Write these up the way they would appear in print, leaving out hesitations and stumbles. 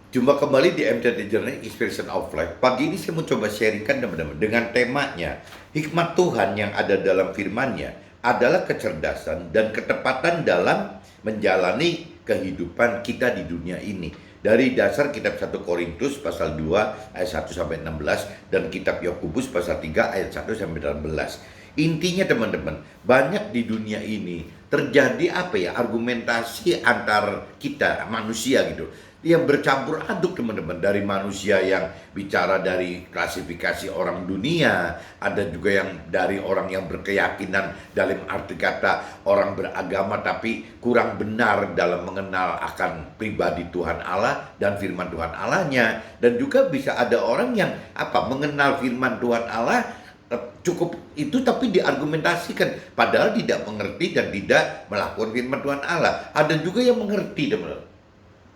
Jumpa kembali di MTT Journey Inspiration of Life. Pagi ini saya mau coba sharingkan teman-teman dengan temanya hikmat Tuhan yang ada dalam firman-Nya adalah kecerdasan dan ketepatan dalam menjalani kehidupan kita di dunia ini. Dari dasar kitab 1 Korintus pasal 2 ayat 1 sampai 16 dan kitab Yakobus pasal 3 ayat 1 sampai 18. Intinya teman-teman, banyak di dunia ini terjadi argumentasi antar kita manusia gitu yang bercampur aduk teman-teman, dari manusia yang bicara dari klasifikasi orang dunia, ada juga yang dari orang yang berkeyakinan dalam arti kata orang beragama tapi kurang benar dalam mengenal akan pribadi Tuhan Allah dan firman Tuhan Allahnya, dan juga bisa ada orang yang mengenal firman Tuhan Allah cukup itu tapi diargumentasikan padahal tidak mengerti dan tidak melakukan firman Tuhan Allah. Ada juga yang mengerti teman-teman,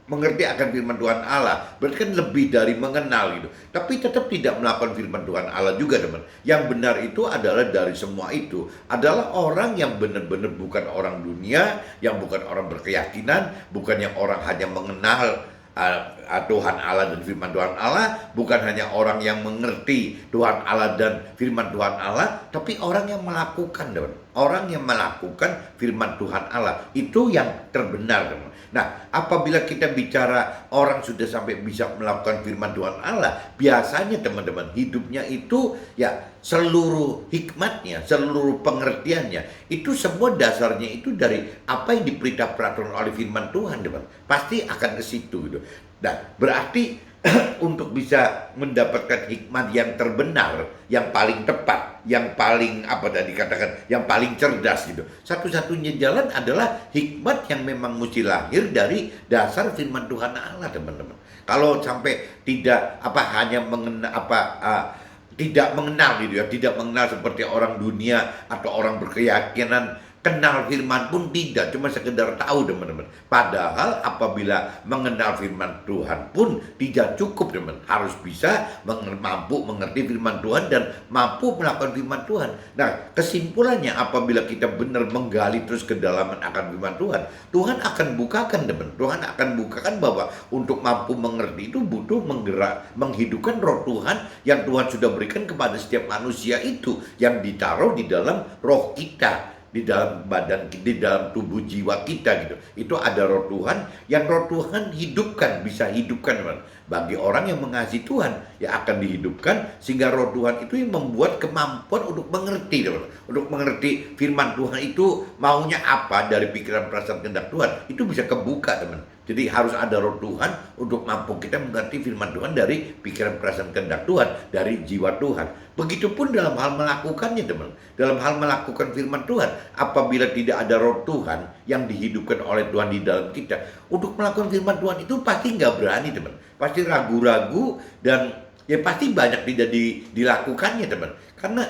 mengerti akan firman Tuhan Allah, berarti kan lebih dari mengenal gitu, tapi tetap tidak melakukan firman Tuhan Allah juga teman. Yang benar itu adalah dari semua itu adalah orang yang benar-benar bukan orang dunia, yang bukan orang berkeyakinan, bukan yang orang hanya mengenal Tuhan Allah dan firman Tuhan Allah, bukan hanya orang yang mengerti Tuhan Allah dan firman Tuhan Allah, tapi orang yang melakukan teman. Orang yang melakukan firman Tuhan Allah itu yang terbenar teman. Nah, apabila kita bicara orang sudah sampai bisa melakukan firman Tuhan Allah, biasanya teman-teman hidupnya itu ya seluruh hikmatnya, seluruh pengertiannya itu semua dasarnya itu dari apa yang diperintah peraturan oleh firman Tuhan teman. Pasti akan ke situ gitu. Nah, berarti untuk bisa mendapatkan hikmat yang terbenar, yang paling tepat, yang paling yang paling cerdas gitu. Satu-satunya jalan adalah hikmat yang memang mesti lahir dari dasar firman Tuhan Allah, teman-teman. Kalau sampai tidak hanya tidak mengenal gitu ya, tidak mengenal seperti orang dunia atau orang berkeyakinan, kenal firman pun tidak, cuma sekedar tahu teman-teman. Padahal apabila mengenal firman Tuhan pun tidak cukup teman, harus bisa mampu mengerti firman Tuhan dan mampu melakukan firman Tuhan. Nah, kesimpulannya apabila kita benar menggali terus kedalaman akan firman Tuhan, Tuhan akan bukakan teman. Tuhan akan bukakan bahwa untuk mampu mengerti itu butuh menghidupkan roh Tuhan yang Tuhan sudah berikan kepada setiap manusia itu, yang ditaruh di dalam roh kita, di dalam badan, di dalam tubuh jiwa kita gitu. Itu ada roh Tuhan, yang roh Tuhan hidupkan, bisa hidupkan teman. Bagi orang yang mengasihi Tuhan, ya akan dihidupkan, sehingga roh Tuhan itu yang membuat kemampuan untuk mengerti teman. Untuk mengerti firman Tuhan itu maunya apa dari pikiran perasaan kehendak Tuhan, itu bisa kebuka teman. Jadi harus ada roh Tuhan untuk mampu kita mengerti firman Tuhan dari pikiran perasaan kehendak Tuhan, dari jiwa Tuhan. Begitupun dalam hal melakukannya teman. Dalam hal melakukan firman Tuhan, apabila tidak ada roh Tuhan yang dihidupkan oleh Tuhan di dalam kita, untuk melakukan firman Tuhan itu pasti nggak berani teman. Pasti ragu-ragu dan ya pasti banyak tidak dilakukannya teman. Karena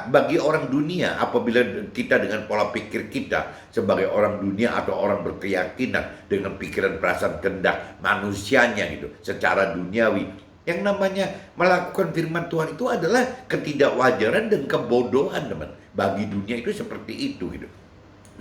bagi orang dunia, apabila kita dengan pola pikir kita sebagai orang dunia atau orang berkeyakinan dengan pikiran perasaan kehendak manusianya gitu, secara duniawi, yang namanya melakukan firman Tuhan itu adalah ketidakwajaran dan kebodohan teman. Bagi dunia itu seperti itu gitu.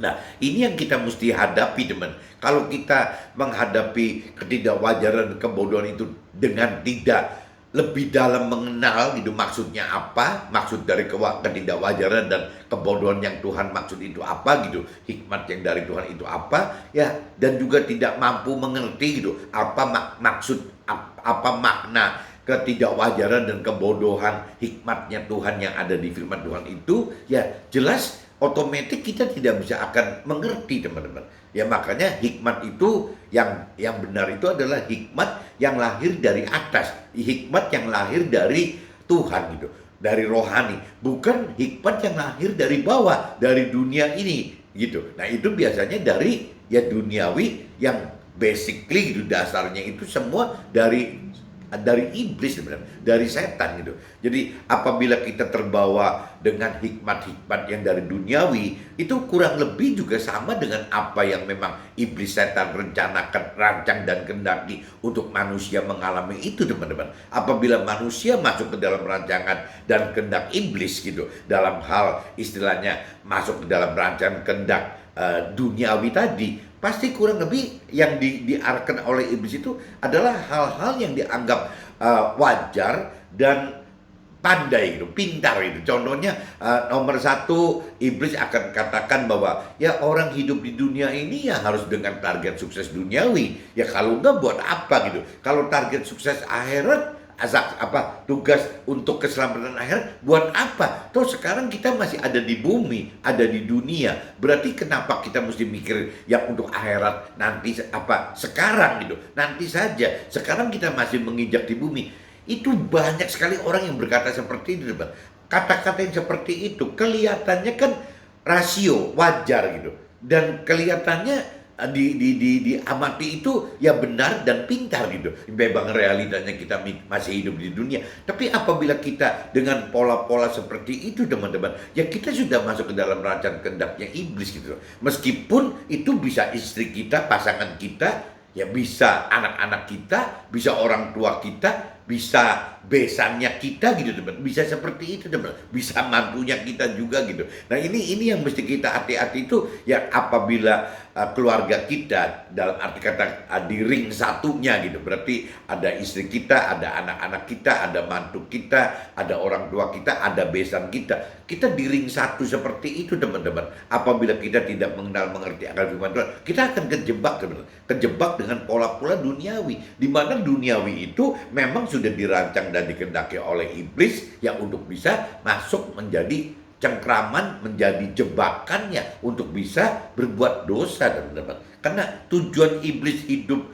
Nah, ini yang kita mesti hadapi teman. Kalau kita menghadapi ketidakwajaran dan kebodohan itu dengan tidak lebih dalam mengenal gitu maksudnya apa, maksud dari ketidakwajaran dan kebodohan yang Tuhan maksud itu apa gitu, hikmat yang dari Tuhan itu apa ya, dan juga tidak mampu mengerti gitu maksud apa makna ketidakwajaran dan kebodohan hikmatnya Tuhan yang ada di firman Tuhan itu, ya jelas otomatis kita tidak bisa akan mengerti teman-teman. Ya makanya hikmat itu yang benar itu adalah hikmat yang lahir dari atas, hikmat yang lahir dari Tuhan gitu, dari rohani, bukan hikmat yang lahir dari bawah, dari dunia ini gitu. Nah, itu biasanya dari ya duniawi yang basically gitu, dasarnya itu semua dari iblis sebenarnya, dari setan gitu. Jadi apabila kita terbawa dengan hikmat-hikmat yang dari duniawi, itu kurang lebih juga sama dengan apa yang memang iblis setan rencanakan, rancang dan kehendaki untuk manusia mengalami itu teman-teman. Apabila manusia masuk ke dalam rancangan dan kehendak iblis gitu, dalam hal istilahnya masuk ke dalam rancangan kehendak duniawi tadi, pasti kurang lebih yang diarahkan oleh iblis itu adalah hal-hal yang dianggap wajar dan pandai gitu, pintar itu. Contohnya nomor satu, iblis akan katakan bahwa ya orang hidup di dunia ini ya harus dengan target sukses duniawi. Ya kalau enggak buat apa gitu. Kalau target sukses akhirat, tugas untuk keselamatan akhirat buat apa? Toh sekarang kita masih ada di bumi, ada di dunia. Berarti kenapa kita mesti mikir yang untuk akhirat nanti sekarang gitu. Nanti saja. Sekarang kita masih menginjak di bumi. Itu banyak sekali orang yang berkata seperti itu, Bang. Kata-kata yang seperti itu kelihatannya kan rasio, wajar gitu. Dan kelihatannya diamati itu ya benar dan pintar gitu. Memang realitanya kita masih hidup di dunia. Tapi apabila kita dengan pola-pola seperti itu, teman-teman, ya kita sudah masuk ke dalam rancangan kehendaknya iblis gitu. Meskipun itu bisa istri kita, pasangan kita, ya bisa anak-anak kita, bisa orang tua kita, bisa besannya kita gitu, teman. Bisa seperti itu, teman. Bisa mantunya kita juga gitu. Nah, ini yang mesti kita hati-hati itu ya apabila keluarga kita dalam arti kata di ring satunya gitu. Berarti ada istri kita, ada anak-anak kita, ada mantu kita, ada orang tua kita, ada besan kita. Kita di ring satu seperti itu, teman-teman. Apabila kita tidak mengerti akan firman Tuhan, kita akan kejebak, teman-teman. Kejebak dengan pola-pola duniawi. Di mana duniawi itu memang sudah dirancang dan dikehendaki oleh iblis yang untuk bisa masuk menjadi cengkraman, menjadi jebakannya untuk bisa berbuat dosa, teman-teman. Karena tujuan iblis hidup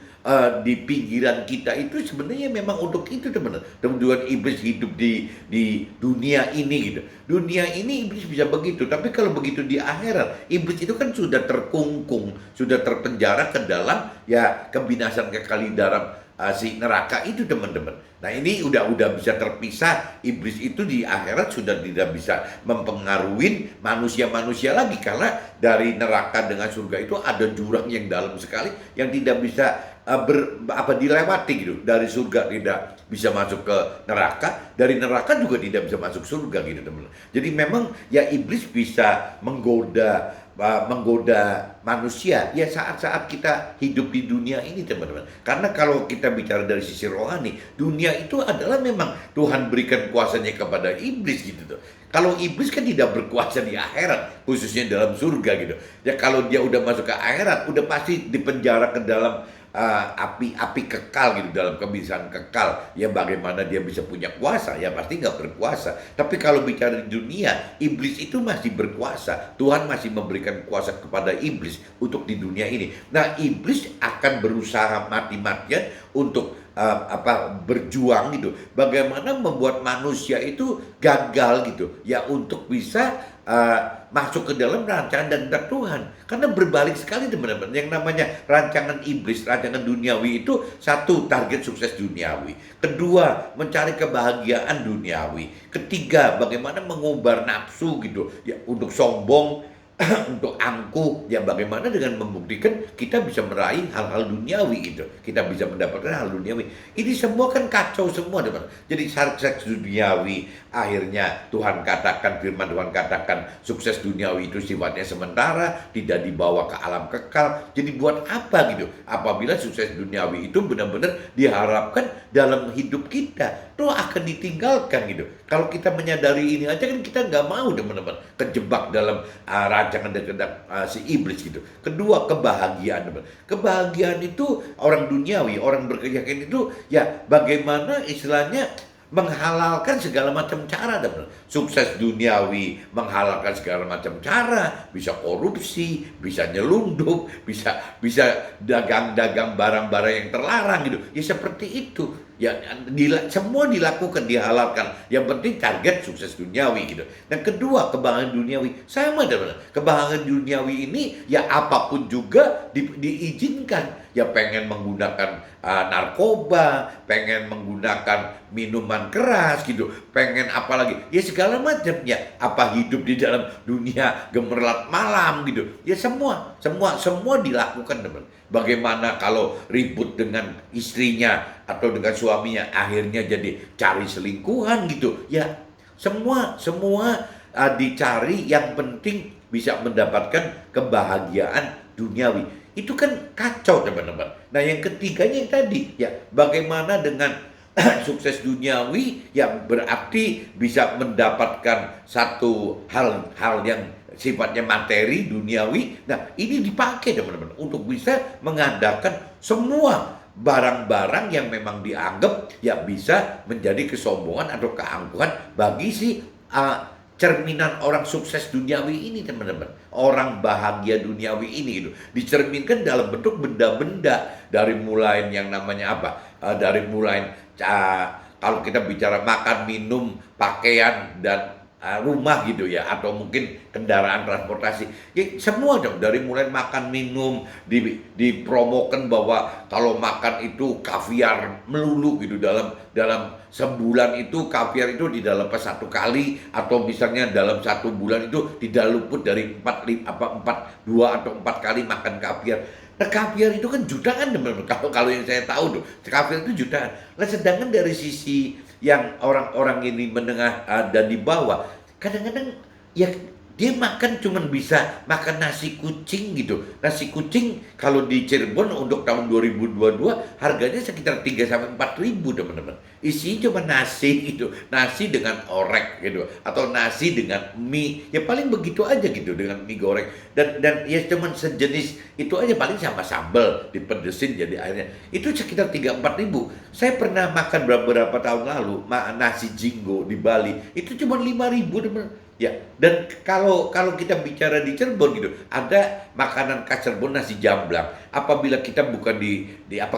di pinggiran kita itu sebenarnya memang untuk itu, teman-teman. Tujuan iblis hidup di dunia ini gitu. Dunia ini iblis bisa begitu, tapi kalau begitu di akhirat, iblis itu kan sudah terkungkung, sudah terpenjara ke dalam ya kebinasan kekal dalam si neraka itu, teman-teman. Nah, ini udah bisa terpisah. Iblis itu di akhirat sudah tidak bisa mempengaruhi manusia-manusia lagi, karena dari neraka dengan surga itu ada jurang yang dalam sekali yang tidak bisa dilewati gitu. Dari surga tidak bisa masuk ke neraka, dari neraka juga tidak bisa masuk surga gitu, teman-teman. Jadi memang ya iblis bisa menggoda manusia ya saat-saat kita hidup di dunia ini, teman-teman. Karena kalau kita bicara dari sisi rohani, dunia itu adalah memang Tuhan berikan kuasanya kepada iblis gitu tuh. Kalau iblis kan tidak berkuasa di akhirat, khususnya dalam surga gitu. Ya kalau dia udah masuk ke akhirat, udah pasti dipenjara ke dalam api kekal gitu, dalam kebinasaan kekal. Ya bagaimana dia bisa punya kuasa? Ya pasti nggak berkuasa. Tapi kalau bicara di dunia, iblis itu masih berkuasa. Tuhan masih memberikan kuasa kepada iblis untuk di dunia ini. Nah, iblis akan berusaha mati-matian untuk berjuang gitu. Bagaimana membuat manusia itu gagal gitu ya untuk bisa masuk ke dalam rancangan dan kehendak Tuhan. Karena berbalik sekali, teman-teman. Yang namanya rancangan iblis, rancangan duniawi itu satu, target sukses duniawi. Kedua, mencari kebahagiaan duniawi. Ketiga, bagaimana mengubah nafsu gitu ya untuk sombong, untuk angkuh. Ya bagaimana dengan membuktikan kita bisa meraih hal-hal duniawi gitu. Kita bisa mendapatkan hal duniawi. Ini semua kan kacau semua, teman. Jadi sukses duniawi, akhirnya Tuhan katakan, firman Tuhan katakan sukses duniawi itu sifatnya sementara, tidak dibawa ke alam kekal. Jadi buat apa gitu? Apabila sukses duniawi itu benar-benar diharapkan dalam hidup kita, itu akan ditinggalkan gitu. Kalau kita menyadari ini aja kan kita nggak mau, teman-teman, kejebak dalam rancangan dan kehendak si iblis gitu. Kedua, kebahagiaan, teman. Kebahagiaan itu orang duniawi, orang berkeyakinan itu ya bagaimana istilahnya menghalalkan segala macam cara, teman. Sukses duniawi menghalalkan segala macam cara, bisa korupsi, bisa nyelundup, bisa dagang-dagang barang-barang yang terlarang gitu. Ya seperti itu. Ya semua dilakukan, dihalalkan. Yang penting target sukses duniawi gitu. Dan kedua, kebahagiaan duniawi sama, teman. Kebahagiaan duniawi ini ya apapun juga diizinkan. Ya pengen menggunakan narkoba, pengen menggunakan minuman keras gitu, pengen apa lagi? Ya segala macamnya. Apa hidup di dalam dunia gemerlap malam gitu. Ya semua dilakukan, teman. Bagaimana kalau ribut dengan istrinya atau dengan suaminya, akhirnya jadi cari selingkuhan gitu. Ya semua dicari, yang penting bisa mendapatkan kebahagiaan duniawi. itu kan kacau teman-teman. Nah yang ketiganya yang tadi, ya bagaimana dengan sukses duniawi yang berarti bisa mendapatkan satu hal-hal yang sifatnya materi duniawi. Nah ini dipakai teman-teman untuk bisa mengadakan semua barang-barang yang memang dianggap ya bisa menjadi kesombongan atau keangkuhan bagi si cerminan orang sukses duniawi ini teman-teman. Orang bahagia duniawi ini gitu. Dicerminkan dalam bentuk benda-benda, dari mulai yang namanya apa? Dari mulai kalau kita bicara makan, minum, pakaian, dan rumah gitu ya, atau mungkin kendaraan transportasi, ya, semua dong, dari mulai makan minum dipromokan bahwa kalau makan itu kaviar melulu gitu, dalam sebulan itu kaviar itu tidak lepas satu kali, atau misalnya dalam satu bulan itu tidak luput dari dua atau empat kali makan kaviar. Nah, kaviar itu kan jutaan teman-teman. Kalau yang saya tahu tuh, kaviar itu jutaan. Nah, sedangkan dari sisi yang orang-orang ini menengah dan di bawah, kadang-kadang ya dia makan cuman bisa makan nasi kucing gitu. Nasi kucing kalau di Cirebon untuk tahun 2022 harganya sekitar 3 sampai 4 ribu teman-teman. Isinya cuma nasi gitu, nasi dengan orek gitu, atau nasi dengan mie. Ya paling begitu aja gitu, dengan mie goreng. Dan ya cuman sejenis itu aja, paling sama sambal dipedesin jadi airnya. Itu sekitar 3-4 ribu. Saya pernah makan beberapa tahun lalu nasi jinggo di Bali. Itu cuma 5 ribu teman. Ya, dan kalau kita bicara di Cirebon gitu, ada makanan khas Cirebon, nasi jamblang. Apabila kita bukan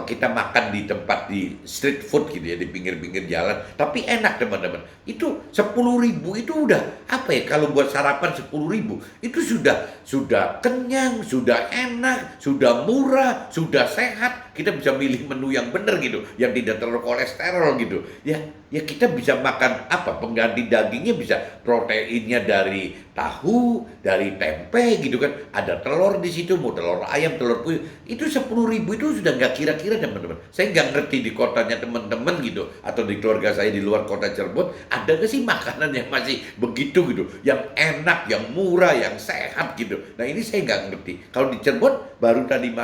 kita makan di tempat di street food gitu ya, di pinggir-pinggir jalan, tapi enak teman-teman. Itu 10 ribu itu udah apa ya? Kalau buat sarapan 10 ribu itu sudah kenyang, sudah enak, sudah murah, sudah sehat. Kita bisa milih menu yang benar gitu, yang tidak terlalu kolesterol gitu. Ya kita bisa makan apa? Pengganti dagingnya bisa proteinnya dari tahu, dari tempe gitu kan. Ada telur di situ, mau telur ayam, telur puyuh. Itu 10 ribu itu sudah nggak kira-kira teman-teman. Saya nggak ngerti di kotanya teman-teman gitu, atau di keluarga saya di luar kota Cirebon, ada nggak sih makanan yang masih begitu gitu, yang enak, yang murah, yang sehat gitu. Nah ini saya nggak ngerti. Kalau di Cirebon baru tadi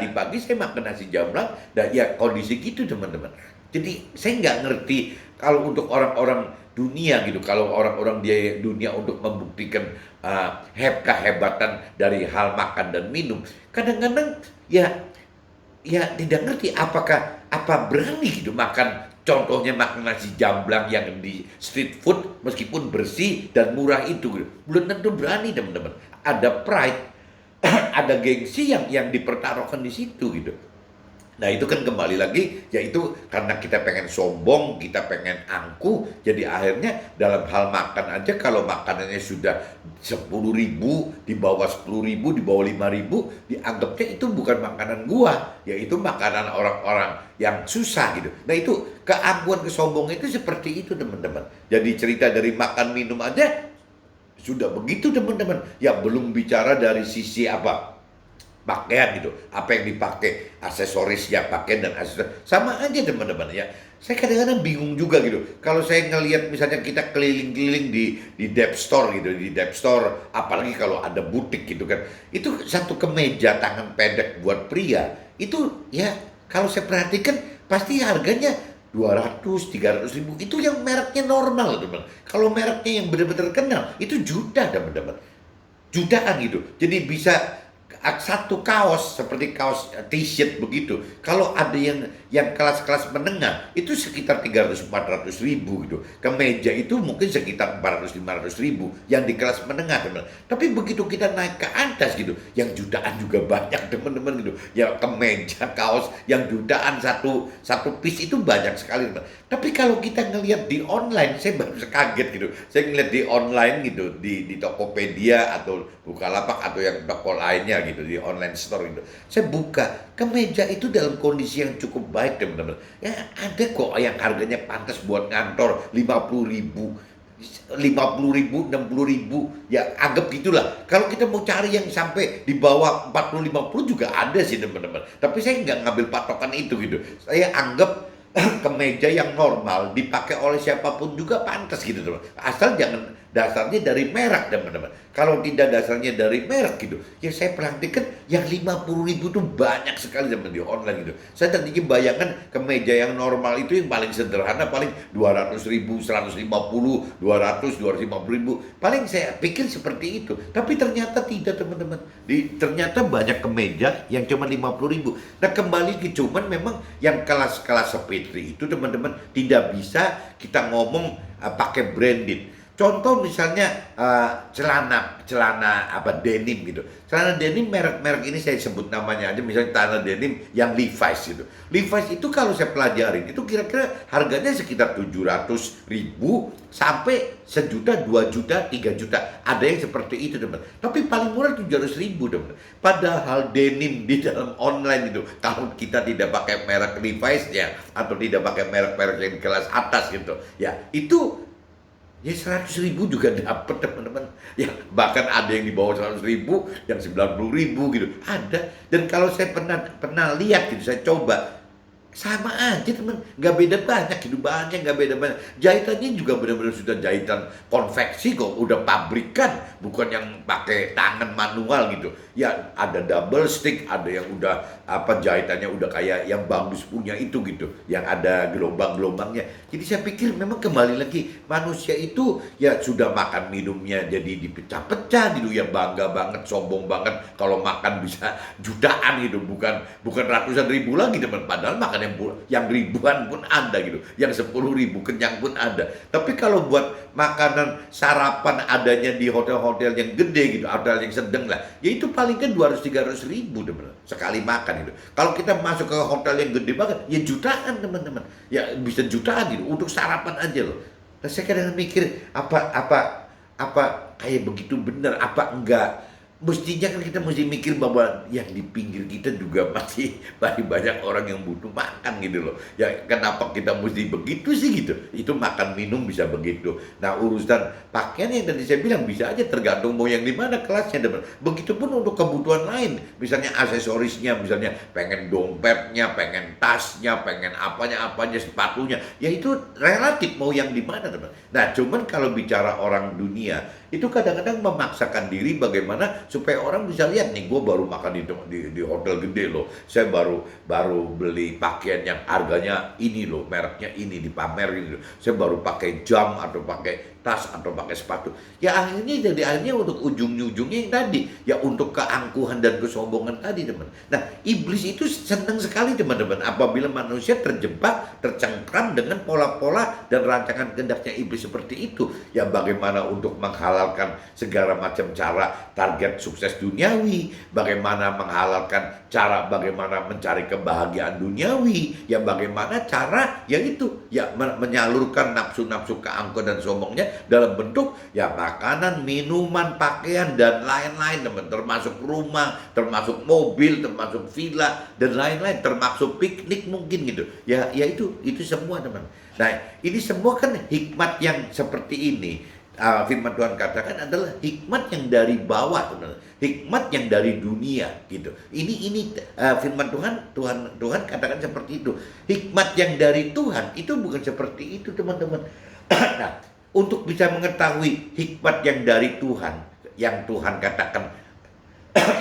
pagi saya makan nasi jamblang, dan ya kondisi gitu teman-teman. Jadi saya nggak ngerti kalau untuk orang-orang dunia gitu, kalau orang-orang di dunia untuk membuktikan kehebatan dari hal makan dan minum, kadang-kadang ya tidak ngerti apa berani gitu makan, contohnya makan nasi jamblang yang di street food meskipun bersih dan murah itu gitu. Belum tentu berani teman-teman. Ada pride, ada gengsi yang dipertaruhkan di situ gitu. Nah itu kan kembali lagi, yaitu karena kita pengen sombong, kita pengen angkuh, jadi akhirnya dalam hal makan aja, kalau makanannya sudah 10 ribu, di bawah 10 ribu, di bawah 5 ribu, dianggapnya itu bukan makanan gua, yaitu makanan orang-orang yang susah gitu. Nah itu keangkuhan, kesombongan itu seperti itu teman-teman. Jadi cerita dari makan minum aja sudah begitu teman-teman. Ya belum bicara dari sisi apa, pakaian gitu, apa yang dipakai, aksesorisnya, pakaian dan aksesoris sama aja teman-teman ya. Saya kadang-kadang bingung juga gitu. Kalau saya ngelihat misalnya kita keliling-keliling di Dep Store gitu, di Dep Store, apalagi kalau ada butik gitu kan, itu satu kemeja tangan pendek buat pria, itu ya kalau saya perhatikan pasti harganya 200-300 ribu. Itu yang mereknya normal teman. Kalau mereknya yang benar-benar kenal, itu juta teman-teman, jutaan gitu. Jadi bisa satu kaos seperti kaos t-shirt begitu, kalau ada yang kelas-kelas menengah itu sekitar 300-400 ribu gitu. Kemeja itu mungkin sekitar 400-500 ribu yang di kelas menengah teman. Tapi begitu kita naik ke atas gitu, yang jutaan juga banyak teman-teman gitu. Ya kemeja, kaos yang jutaan satu piece itu banyak sekali teman. Tapi kalau kita ngelihat di online, saya baru kaget gitu. Saya ngelihat di online gitu, di Tokopedia atau Bukalapak atau yang toko lainnya gitu, di online store gitu. Saya buka, kemeja itu dalam kondisi yang cukup baik teman-teman. Ya ada kok yang harganya pantas buat ngantor 50 ribu. 50 ribu, 60 ribu, ya anggap gitulah. Kalau kita mau cari yang sampai di bawah 40-50 juga ada sih teman-teman. Tapi saya nggak ngambil patokan itu gitu. Saya anggap kemeja yang normal dipakai oleh siapapun juga pantas gitu teman. Asal dasarnya dari merek, teman-teman. Kalau tidak dasarnya dari merek gitu, ya saya perhatikan yang 50.000 tuh banyak sekali teman di online gitu. Saya tadinya bayangkan kemeja yang normal itu yang paling sederhana paling 200.000, 150, 200, 250.000. Paling saya pikir seperti itu. Tapi ternyata tidak, teman-teman. Ternyata banyak kemeja yang cuma 50.000. Nah, kembali ke cuman memang yang kelas-kelas seperti itu, teman-teman, tidak bisa kita ngomong pakai branded. Contoh misalnya celana apa denim gitu. Celana denim merek-merek ini saya sebut namanya aja, misalnya celana denim yang Levi's gitu. Levi's itu kalau saya pelajarin itu kira-kira harganya sekitar 700.000 sampai 1 juta, 2 juta, 3 juta. Ada yang seperti itu, teman. Tapi paling murah 700.000, teman. Padahal denim di dalam online itu, kalau kita tidak pakai merek Levi's-nya atau tidak pakai merek-merek yang kelas atas gitu, ya itu ya 100.000 juga dapat, teman-teman. Ya bahkan ada yang di bawah 100.000, yang 90.000 gitu. Ada. Dan kalau saya pernah lihat gitu, saya coba sama aja, teman, nggak beda banyak gitu, bahannya nggak beda banyak, jahitannya juga benar-benar sudah jahitan konveksi kok, udah pabrikan, bukan yang pakai tangan manual gitu. Ya ada double stick, ada yang udah apa jahitannya udah kayak yang bagus punya itu gitu, yang ada gelombang-gelombangnya. Jadi saya pikir memang kembali lagi manusia itu ya sudah makan minumnya jadi dipecah-pecah gitu, ya bangga banget, sombong banget kalau makan bisa jutaan gitu, bukan ratusan ribu lagi, teman. Padahal makan yang ribuan pun ada gitu, yang 10.000 kenyang pun ada. Tapi kalau buat makanan sarapan adanya di hotel-hotel yang gede gitu, hotel yang sedang lah, ya itu paling kan 200-300.000, teman, sekali makan itu. Kalau kita masuk ke hotel yang gede banget, ya jutaan, teman-teman, ya bisa jutaan gitu untuk sarapan aja loh. Nah, saya kadang mikir apa kayak begitu benar apa enggak. Mestinya kan kita mesti mikir bahwa yang di pinggir kita juga masih banyak orang yang butuh makan gitu loh. Ya kenapa kita mesti begitu sih gitu? Itu makan minum bisa begitu. Nah, urusan pakaian yang tadi saya bilang bisa aja tergantung mau yang di mana kelasnya. Begitupun untuk kebutuhan lain. Misalnya aksesorisnya, misalnya pengen dompetnya, pengen tasnya, pengen apanya, sepatunya. Ya itu relatif mau yang di mana, teman. Nah, cuman kalau bicara orang dunia, itu kadang-kadang memaksakan diri bagaimana supaya orang bisa lihat nih, gue baru makan di hotel gede loh, saya baru beli pakaian yang harganya ini loh, mereknya ini dipamerin, saya baru pakai jam atau pakai tas atau pakai sepatu. Ya akhirnya untuk ujung-ujungnya yang tadi, ya untuk keangkuhan dan kesombongan tadi, teman. Nah, iblis itu senang sekali, teman-teman, apabila manusia terjebak, tercengkram dengan pola-pola dan rancangan kehendaknya iblis seperti itu. Ya bagaimana untuk menghalalkan segala macam cara target sukses duniawi, bagaimana menghalalkan cara bagaimana mencari kebahagiaan duniawi, ya bagaimana cara yaitu ya menyalurkan nafsu-nafsu keangkuhan dan sombongnya dalam bentuk ya makanan, minuman, pakaian dan lain-lain, teman, termasuk rumah, termasuk mobil, termasuk villa dan lain-lain, termasuk piknik mungkin gitu. Ya itu semua, teman. Nah, ini semua kan hikmat yang seperti ini. Firman Tuhan katakan adalah hikmat yang dari bawah, teman, hikmat yang dari dunia gitu. Ini firman Tuhan katakan seperti itu. Hikmat yang dari Tuhan itu bukan seperti itu, teman-teman. Nah, untuk bisa mengetahui hikmat yang dari Tuhan, yang Tuhan katakan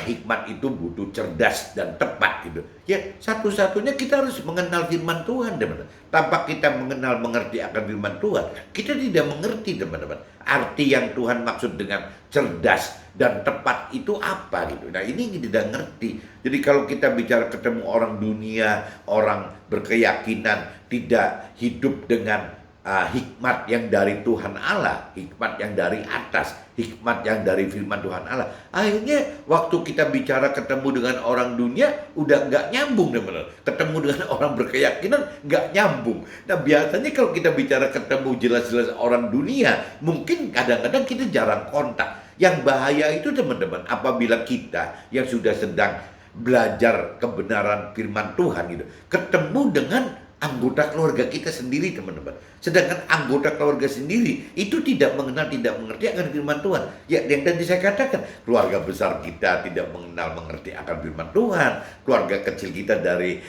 hikmat itu butuh cerdas dan tepat gitu. Ya satu-satunya kita harus mengenal firman Tuhan, teman-teman. Tanpa kita mengerti akan firman Tuhan, kita tidak mengerti, teman-teman, arti yang Tuhan maksud dengan cerdas dan tepat itu apa gitu. Nah, ini tidak ngerti. Jadi kalau kita bicara ketemu orang dunia, orang berkeyakinan tidak hidup dengan hikmat yang dari Tuhan Allah, hikmat yang dari atas, hikmat yang dari firman Tuhan Allah, akhirnya waktu kita bicara ketemu dengan orang dunia udah nggak nyambung, teman-teman. Ketemu dengan orang berkeyakinan nggak nyambung. Nah, biasanya kalau kita bicara ketemu jelas-jelas orang dunia, mungkin kadang-kadang kita jarang kontak. Yang bahaya itu, teman-teman, apabila kita yang sudah sedang belajar kebenaran firman Tuhan gitu, ketemu dengan anggota keluarga kita sendiri, teman-teman. Sedangkan anggota keluarga sendiri itu tidak mengenal, tidak mengerti akan firman Tuhan. Ya, yang tadi saya katakan, keluarga besar kita tidak mengenal, mengerti akan firman Tuhan. Keluarga kecil kita dari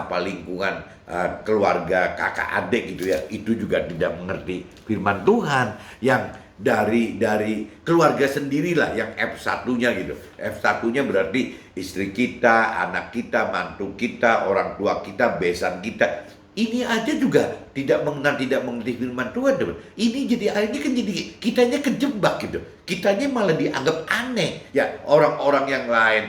lingkungan keluarga kakak adik gitu ya, itu juga tidak mengerti firman Tuhan. Yang dari keluarga sendirilah yang F1-nya gitu. F1-nya berarti istri kita, anak kita, mantu kita, orang tua kita, besan kita. Ini aja juga tidak mengenal, tidak mengerti firman Tuhan, teman. Ini jadi akhirnya kan jadi kitanya kejebak gitu. Kitanya malah dianggap aneh. Ya, orang-orang yang lain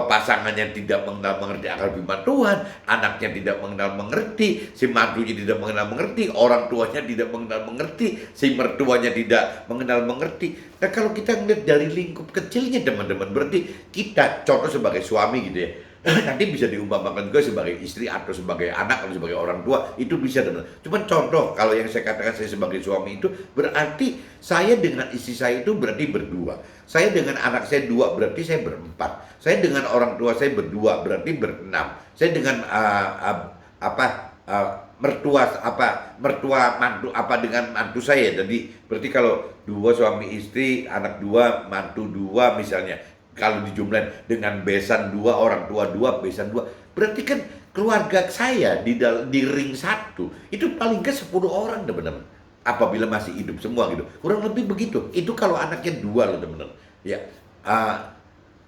pasangannya tidak mengenal mengerti akan firman Tuhan, anaknya tidak mengenal mengerti, si mantunya tidak mengenal mengerti, orang tuanya tidak mengenal mengerti, si mertuanya tidak mengenal mengerti. Nah, kalau kita ngeliat dari lingkup kecilnya, teman-teman, berarti kita contoh sebagai suami gitu ya. Nanti bisa diumpamakan juga sebagai istri atau sebagai anak atau sebagai orang tua, itu bisa, teman. Cuman contoh kalau yang saya katakan saya sebagai suami itu berarti saya dengan istri saya itu berarti berdua. Saya dengan anak saya dua berarti saya berempat. Saya dengan orang tua saya berdua berarti berenam. Saya dengan mertua mantu dengan mantu saya. Jadi berarti kalau dua suami istri, anak dua, mantu dua misalnya. Kalau dijumlahin dengan besan dua, orang tua dua, besan dua, berarti kan keluarga saya di ring satu itu paling ke 10 orang, teman-teman. Apabila masih hidup semua gitu, kurang lebih begitu. Itu kalau anaknya dua loh, teman-teman. Ya,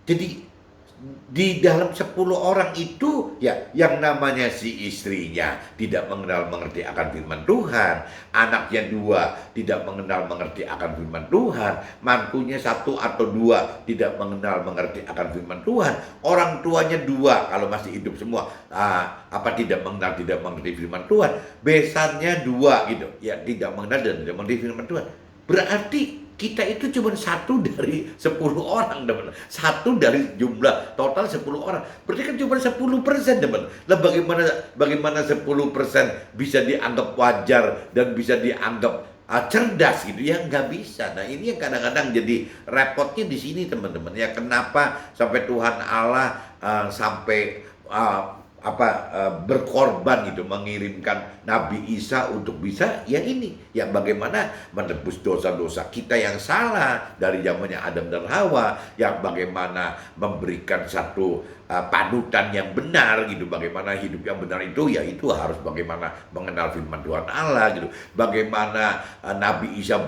jadi di dalam 10 orang itu ya yang namanya si istrinya tidak mengenal mengerti akan firman Tuhan, anaknya dua tidak mengenal mengerti akan firman Tuhan, mantunya satu atau dua tidak mengenal mengerti akan firman Tuhan, orang tuanya dua kalau masih hidup semua tidak mengenal tidak mengerti firman Tuhan, besannya dua gitu ya tidak mengenal dan tidak mengerti firman Tuhan. Berarti kita itu cuma satu dari 10 orang, teman. Satu dari jumlah total 10 orang. Berarti kan cuma 10%, teman. Lah bagaimana 10% bisa dianggap wajar dan bisa dianggap cerdas gitu ya? Nggak bisa. Nah, ini yang kadang-kadang jadi repotnya di sini, teman-teman. Ya, kenapa sampai Tuhan Allah sampai berkorban gitu, mengirimkan Nabi Isa untuk bisa ya ini ya bagaimana menebus dosa-dosa kita yang salah dari zamannya Adam dan Hawa, yang bagaimana memberikan satu panutan yang benar gitu, bagaimana hidup yang benar itu ya itu harus bagaimana mengenal firman Tuhan Allah gitu, bagaimana Nabi Isa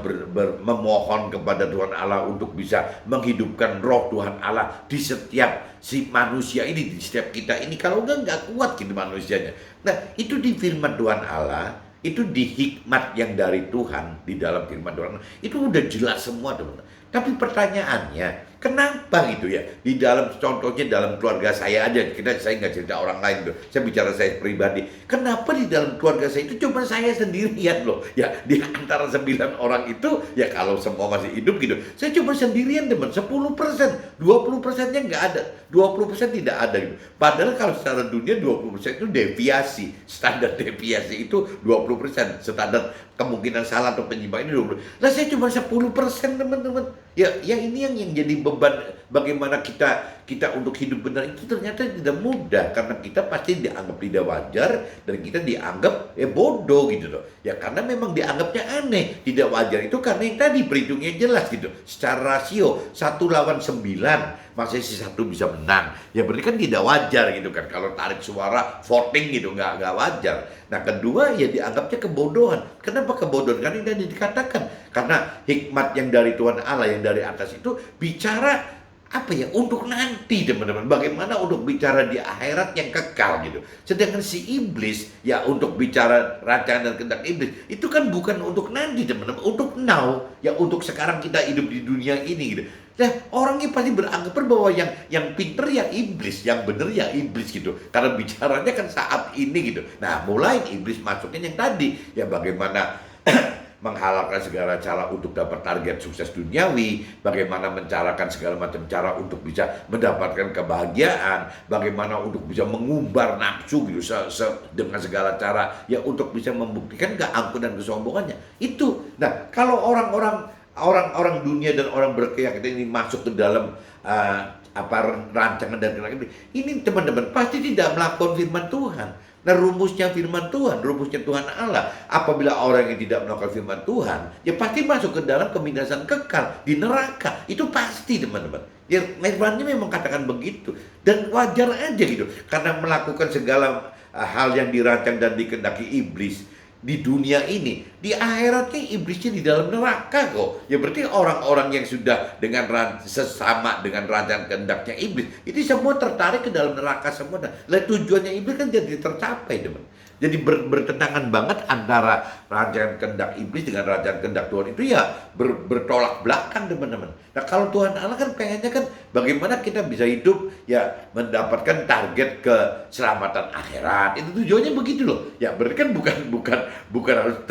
memohon kepada Tuhan Allah untuk bisa menghidupkan roh Tuhan Allah di setiap si manusia ini, di setiap kita ini. Kalau nggak kuat gitu manusianya. Nah, itu di firman Tuhan Allah, itu di hikmat yang dari Tuhan, di dalam firman Tuhan itu udah jelas semua, teman-teman. Tapi pertanyaannya, kenapa gitu ya? Di dalam contohnya dalam keluarga saya aja, saya nggak cerita orang lain tuh. Saya bicara saya pribadi. Kenapa di dalam keluarga saya itu cuma saya sendirian loh? Ya, di antara 9 orang itu, ya kalau semua masih hidup gitu, saya cuma sendirian, teman. 10%, 20%-nya nggak ada. 20% tidak ada gitu. Padahal kalau secara dunia 20% itu deviasi. Standar deviasi itu 20%. Standar kemungkinan salah atau penyimpangan ini 20%. Nah, saya cuma 10%, teman-teman. Ya ini yang jadi beban bagaimana kita untuk hidup benar itu ternyata tidak mudah, karena kita pasti dianggap tidak wajar dan kita dianggap bodoh gitu loh. Ya karena memang dianggapnya aneh, tidak wajar itu karena yang tadi perhitungnya jelas gitu. Secara rasio 1 lawan 9 masih si satu bisa menang. Ya berarti kan tidak wajar gitu kan. Kalau tarik suara voting gitu nggak wajar. Nah, kedua ya dianggapnya kebodohan. Kenapa kebodohan? Karena yang tadi dikatakan, karena hikmat yang dari Tuhan Allah yang dari atas itu bicara untuk nanti, teman-teman. Bagaimana untuk bicara di akhirat yang kekal gitu. Sedangkan si iblis ya untuk bicara rancangan dan kehendak iblis itu kan bukan untuk nanti, teman-teman, untuk now, ya untuk sekarang kita hidup di dunia ini gitu. Nah, orangnya pasti beranggapan bahwa yang pinter ya iblis, yang bener ya iblis gitu. Karena bicaranya kan saat ini gitu. Nah, mulai iblis masukin yang tadi, ya bagaimana menghalalkan segala cara untuk dapat target sukses duniawi, bagaimana mencarakan segala macam cara untuk bisa mendapatkan kebahagiaan, bagaimana untuk bisa mengumbar nafsu gitu dengan segala cara ya untuk bisa membuktikan keangkuhan dan kesombongannya. Itu. Nah, kalau orang dunia dan orang berkeyakinan ini masuk ke dalam rancangan dan kehendak ini, teman-teman, pasti tidak melakukan firman Tuhan. Nah, rumusnya firman Tuhan, rumusnya Tuhan Allah, apabila orang yang tidak melakukan firman Tuhan, ya pasti masuk ke dalam kebinasaan kekal di neraka. Itu pasti, teman-teman. Ya, firmannya memang katakan begitu. Dan wajar aja gitu, karena melakukan segala hal yang dirancang dan dikehendaki iblis. di dunia ini, di akhiratnya iblisnya di dalam neraka kok. Ya berarti orang-orang yang sudah dengan sesama dengan rancangan kehendaknya iblis, itu semua tertarik ke dalam neraka semua. Lah tujuannya iblis kan jadi tercapai, teman. Jadi bertentangan banget antara rancangan kehendak iblis dengan rancangan kehendak Tuhan itu ya bertolak belakang, teman-teman. Nah kalau Tuhan Allah kan pengennya kan bagaimana kita bisa hidup ya mendapatkan target keselamatan akhirat. Itu tujuannya begitu loh. Ya berarti kan bukan harus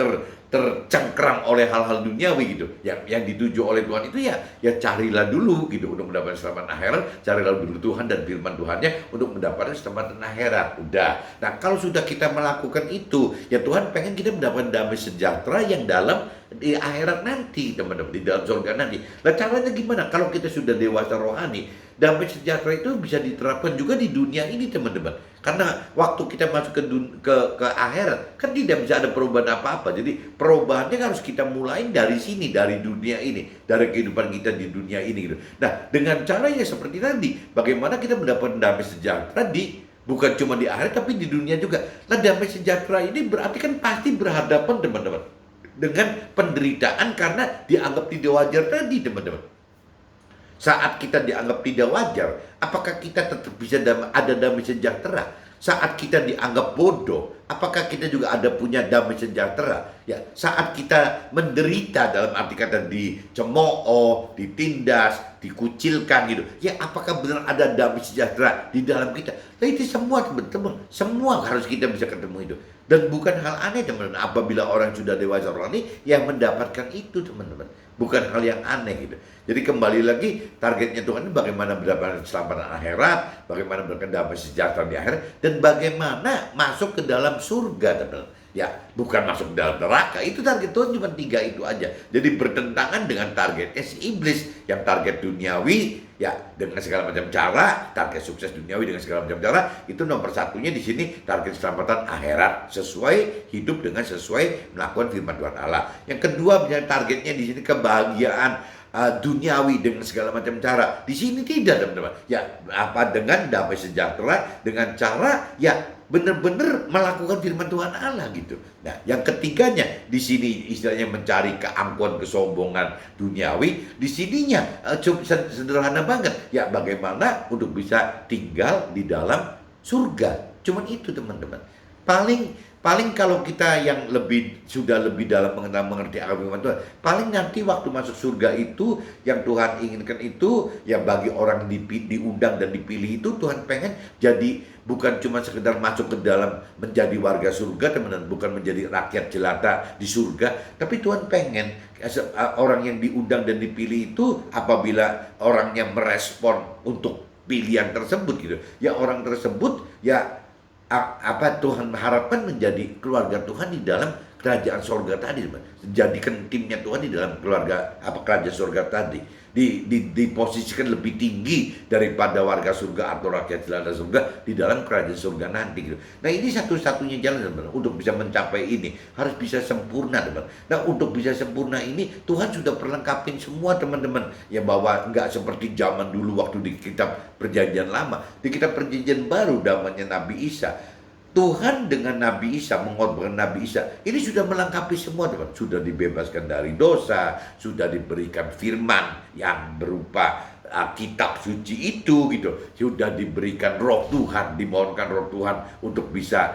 tercengkram oleh hal-hal duniawi gitu. Yang dituju oleh Tuhan itu ya carilah dulu gitu untuk mendapatkan keselamatan akhirat, carilah dulu Tuhan dan firman Tuhannya untuk mendapatkan keselamatan akhirat. Udah. Nah, kalau sudah kita melakukan itu, ya Tuhan pengen kita mendapatkan damai sejahtera yang dalam di akhirat nanti, teman-teman, di dalam surga nanti. Nah, caranya gimana? Kalau kita sudah dewasa rohani, damai sejahtera itu bisa diterapkan juga di dunia ini, teman-teman. Karena waktu kita masuk ke akhirat, kan tidak bisa ada perubahan apa-apa. Jadi perubahannya harus kita mulai dari sini, dari dunia ini, dari kehidupan kita di dunia ini gitu. Nah, dengan cara yang seperti tadi, bagaimana kita mendapatkan damai sejahtera bukan cuma di akhirat tapi di dunia juga. Nah, damai sejahtera ini berarti kan pasti berhadapan, teman-teman, dengan penderitaan karena dianggap tidak wajar tadi, teman-teman. Saat kita dianggap tidak wajar, apakah kita tetap bisa ada damai sejahtera? Saat kita dianggap bodoh, apakah kita juga ada punya damai sejahtera? Ya, saat kita menderita dalam arti kata dicemooh, ditindas, dikucilkan gitu. Ya, apakah benar ada damai sejahtera di dalam kita? Nah, itu semua, teman-teman, semua harus kita bisa ketemu itu. Dan bukan hal aneh, teman-teman, apabila orang sudah dewasa rohani yang mendapatkan itu, teman-teman. Bukan hal yang aneh gitu. Jadi kembali lagi targetnya Tuhan ini bagaimana mendapatkan keselamatan akhirat, bagaimana mendapatkan damai sejahtera di akhirat, dan bagaimana masuk ke dalam surga, teman-teman. Ya, bukan masuk ke dalam neraka. Itu target Tuhan cuma 3 itu aja. Jadi bertentangan dengan targetnya si iblis yang target duniawi, ya dengan segala macam cara, target sukses duniawi dengan segala macam cara. Itu nomor satunya di sini target keselamatan akhirat, hidup dengan sesuai melakukan firman Tuhan Allah. Yang kedua misalnya targetnya di sini kebahagiaan duniawi dengan segala macam cara. Di sini tidak, teman-teman. Ya, apa dengan damai sejahtera dengan cara ya benar-benar melakukan firman Tuhan Allah gitu. Nah, yang ketiganya di sini istilahnya mencari keangkuhan, kesombongan duniawi. Di sininya sederhana banget. Ya, bagaimana untuk bisa tinggal di dalam surga. Cuman itu, teman-teman. Paling kalau kita yang sudah lebih dalam mengerti akan firman Tuhan, paling nanti waktu masuk surga itu yang Tuhan inginkan itu ya bagi orang diundang dan dipilih itu Tuhan pengen jadi bukan cuma sekedar masuk ke dalam menjadi warga surga, teman-teman, bukan menjadi rakyat jelata di surga, tapi Tuhan pengen orang yang diundang dan dipilih itu apabila orangnya merespon untuk pilihan tersebut gitu, ya orang tersebut ya apa Tuhan harapkan menjadi keluarga Tuhan di dalam kerajaan surga tadi, jadikan timnya Tuhan di dalam keluarga kerajaan surga tadi, diposisikan lebih tinggi daripada warga surga atau rakyat jelata surga di dalam kerajaan surga nanti gitu. Nah, ini satu-satunya jalan, teman-teman, untuk bisa mencapai ini harus bisa sempurna, teman. Nah, untuk bisa sempurna ini Tuhan sudah perlengkapin semua, teman-teman, ya bahwa nggak seperti zaman dulu waktu di kitab perjanjian lama, di kitab perjanjian baru zamannya Nabi Isa. Tuhan dengan Nabi Isa, mengorbankan Nabi Isa, ini sudah melengkapi semua, teman. Sudah dibebaskan dari dosa, sudah diberikan firman yang berupa kitab suci itu gitu, sudah diberikan roh Tuhan, dimohonkan roh Tuhan untuk bisa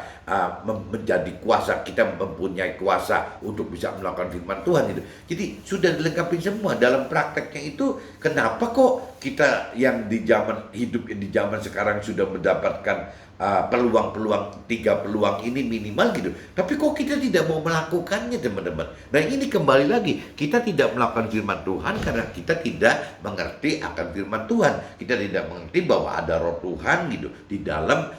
menjadi kuasa, kita mempunyai kuasa untuk bisa melakukan firman Tuhan itu. Jadi sudah dilengkapi semua dalam prakteknya itu. Kenapa kok kita yang hidup di zaman sekarang sudah mendapatkan peluang-peluang, 3 peluang ini minimal gitu, tapi kok kita tidak mau melakukannya, teman-teman? Nah, ini kembali lagi, kita tidak melakukan firman Tuhan karena kita tidak mengerti akan firman Tuhan. Kita tidak mengerti bahwa ada roh Tuhan gitu di dalam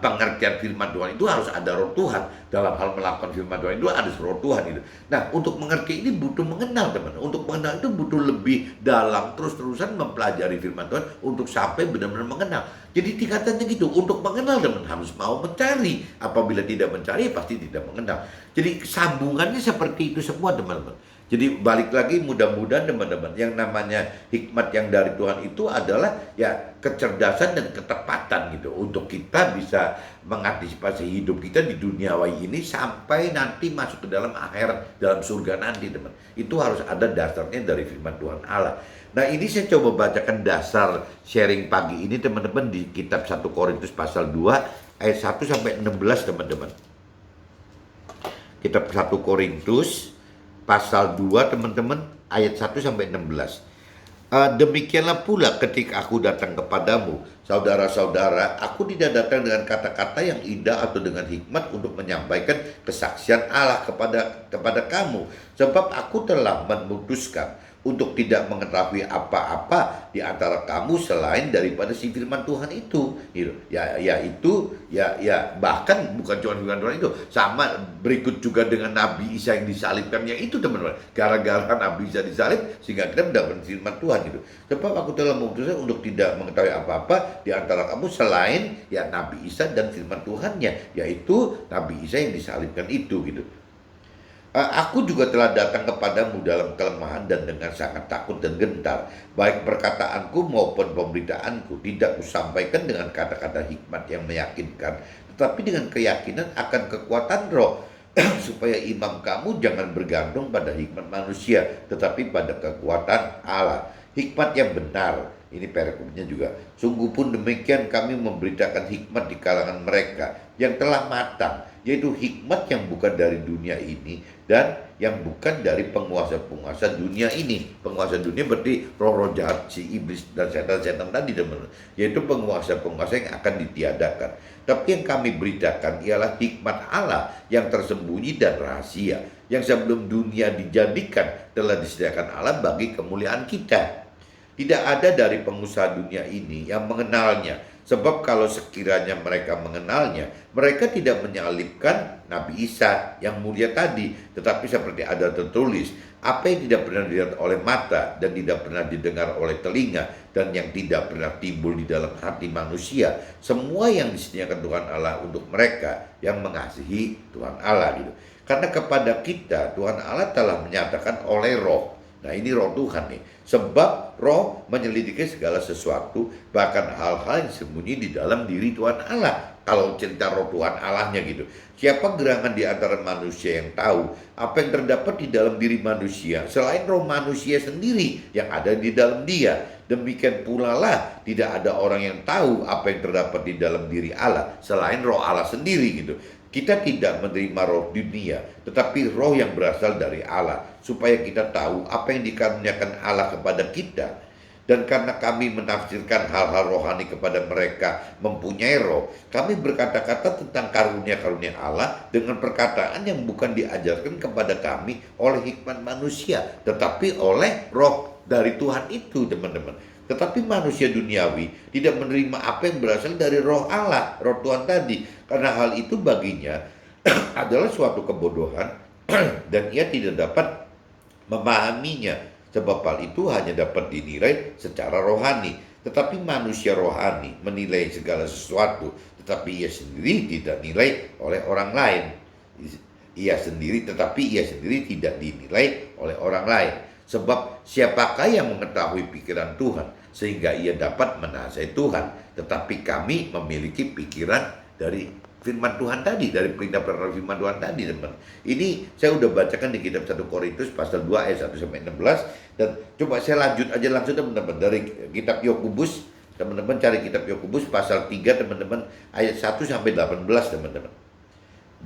pengertian firman Tuhan. Itu harus ada roh Tuhan dalam hal melakukan firman Tuhan, itu ada roh Tuhan itu. Nah, untuk mengerti ini butuh mengenal, teman. Untuk mengenal itu butuh lebih dalam, terus-terusan mempelajari firman Tuhan untuk sampai benar-benar mengenal. Jadi tingkatannya gitu, untuk mengenal, teman, harus mau mencari. Apabila tidak mencari, pasti tidak mengenal. Jadi sambungannya seperti itu semua, teman-teman. Jadi balik lagi, mudah-mudahan teman-teman, yang namanya hikmat yang dari Tuhan itu adalah ya kecerdasan dan ketepatan gitu, untuk kita bisa mengantisipasi hidup kita di duniawi ini sampai nanti masuk ke dalam akhir, dalam surga nanti teman. Itu harus ada dasarnya dari firman Tuhan Allah. Nah, ini saya coba bacakan dasar sharing pagi ini teman-teman di kitab 1 Korintus pasal 2 ayat 1 sampai 16 teman-teman. Kitab 1 Korintus pasal 2 teman-teman ayat 1 sampai 16. Demikianlah pula ketika aku datang kepadamu, saudara-saudara, aku tidak datang dengan kata-kata yang indah atau dengan hikmat untuk menyampaikan kesaksian Allah kepada kamu, sebab aku telah memutuskan untuk tidak mengetahui apa-apa di antara kamu selain daripada si firman Tuhan itu. Gitu. Bahkan bukan cuma firman Tuhan itu, sama berikut juga dengan Nabi Isa yang disalibkan, yang itu teman-teman. Gara-gara Nabi Isa disalib sehingga kita mendapat firman Tuhan gitu. Sebab aku telah memutuskan untuk tidak mengetahui apa-apa di antara kamu selain ya Nabi Isa dan firman Tuhannya, yaitu Nabi Isa yang disalibkan itu gitu. Aku juga telah datang kepadamu dalam kelemahan dan dengan sangat takut dan gentar. Baik perkataanku maupun pemberitaanku tidak kusampaikan dengan kata-kata hikmat yang meyakinkan, tetapi dengan keyakinan akan kekuatan roh, supaya imam kamu jangan bergantung pada hikmat manusia, tetapi pada kekuatan Allah. Hikmat yang benar, ini perikopnya juga. Sungguh pun demikian kami memberitakan hikmat di kalangan mereka yang telah matang, yaitu hikmat yang bukan dari dunia ini dan yang bukan dari penguasa-penguasa dunia ini. Penguasa dunia berarti roh-roh jahat, si iblis dan setan-setan tadi teman-teman, yaitu penguasa-penguasa yang akan ditiadakan. Tapi yang kami beritakan ialah hikmat Allah yang tersembunyi dan rahasia, yang sebelum dunia dijadikan telah disediakan Allah bagi kemuliaan kita. Tidak ada dari pengusaha dunia ini yang mengenalnya, sebab kalau sekiranya mereka mengenalnya, mereka tidak menyalibkan Nabi Isa yang mulia tadi. Tetapi seperti ada tertulis, apa yang tidak pernah dilihat oleh mata dan tidak pernah didengar oleh telinga dan yang tidak pernah timbul di dalam hati manusia, semua yang disediakan Tuhan Allah untuk mereka yang mengasihi Tuhan Allah gitu. Karena kepada kita Tuhan Allah telah menyatakan oleh roh. Nah, ini roh Tuhan nih. Sebab roh menyelidiki segala sesuatu, bahkan hal-hal yang sembunyi di dalam diri Tuhan Allah. Kalau cerita roh Tuhan Allahnya gitu. Siapa gerangan di antara manusia yang tahu apa yang terdapat di dalam diri manusia selain roh manusia sendiri yang ada di dalam dia? Demikian pula lah tidak ada orang yang tahu apa yang terdapat di dalam diri Allah selain roh Allah sendiri gitu. Kita tidak menerima roh dunia, tetapi roh yang berasal dari Allah, supaya kita tahu apa yang dikaruniakan Allah kepada kita. Dan karena kami menafsirkan hal-hal rohani kepada mereka mempunyai roh, kami berkata-kata tentang karunia-karunia Allah dengan perkataan yang bukan diajarkan kepada kami oleh hikmat manusia, tetapi oleh roh dari Tuhan itu, teman-teman. Tetapi manusia duniawi tidak menerima apa yang berasal dari roh Allah, roh Tuhan tadi. Karena hal itu baginya adalah suatu kebodohan dan ia tidak dapat memahaminya. Sebab hal itu hanya dapat dinilai secara rohani. Tetapi manusia rohani menilai segala sesuatu, tetapi ia sendiri tidak nilai oleh orang lain. Tetapi ia sendiri tidak dinilai oleh orang lain. Sebab siapakah yang mengetahui pikiran Tuhan sehingga ia dapat menasihati Tuhan? Tetapi kami memiliki pikiran dari firman Tuhan tadi, dari perintah-perintah firman Tuhan tadi, teman. Ini saya udah bacakan di kitab 1 Korintus pasal 2 ayat 1 sampai 16, dan coba saya lanjut aja langsung teman-teman dari kitab Yakobus. Teman-teman cari kitab Yakobus pasal 3 teman-teman, ayat 1 sampai 18 teman-teman.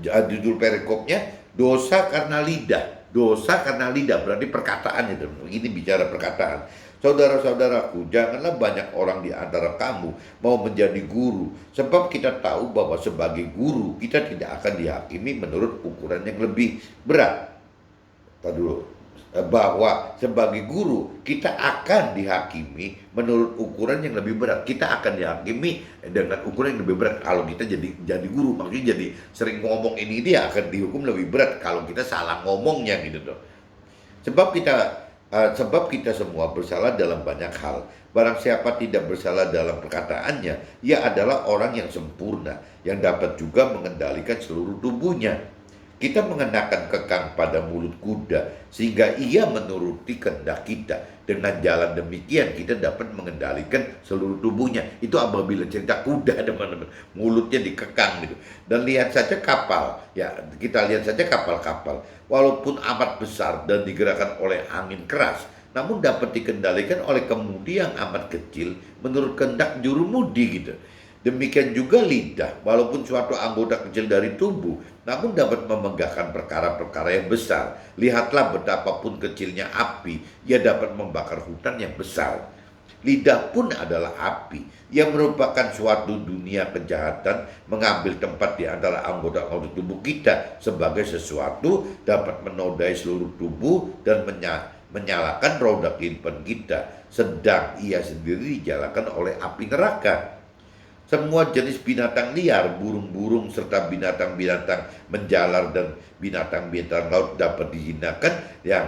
Judul perikopnya dosa karena lidah. Dosa karena lidah berarti perkataan itu. Ini bicara perkataan. Saudara-saudaraku, janganlah banyak orang di antara kamu mau menjadi guru, sebab kita tahu bahwa sebagai guru kita tidak akan dihakimi menurut ukuran yang lebih berat. Bahwa sebagai guru kita akan dihakimi menurut ukuran yang lebih berat. Kita akan dihakimi dengan ukuran yang lebih berat kalau kita jadi guru. Maksudnya jadi sering ngomong ini, dia akan dihukum lebih berat kalau kita salah ngomongnya gitu tuh. Sebab kita semua bersalah dalam banyak hal. Barang siapa tidak bersalah dalam perkataannya, ia adalah orang yang sempurna, yang dapat juga mengendalikan seluruh tubuhnya. Kita mengenakan kekang pada mulut kuda sehingga ia menuruti kehendak kita. Dengan jalan demikian kita dapat mengendalikan seluruh tubuhnya. Itu apabila cerita kuda, teman-teman. Mulutnya dikekang gitu. Dan lihat saja kapal. Ya, kita lihat saja kapal-kapal. Walaupun amat besar dan digerakkan oleh angin keras, namun dapat dikendalikan oleh kemudi yang amat kecil menurut kehendak jurumudi gitu. Demikian juga lidah, walaupun suatu anggota kecil dari tubuh, namun dapat memegahkan perkara-perkara yang besar. Lihatlah betapapun kecilnya api, ia dapat membakar hutan yang besar. Lidah pun adalah api, yang merupakan suatu dunia kejahatan, mengambil tempat di antara anggota-anggota tubuh kita sebagai sesuatu dapat menodai seluruh tubuh dan menyalakan roda kehidupan kita, sedang ia sendiri dijalankan oleh api neraka. Semua jenis binatang liar, burung-burung serta binatang-binatang menjalar dan binatang-binatang laut dapat dijinakan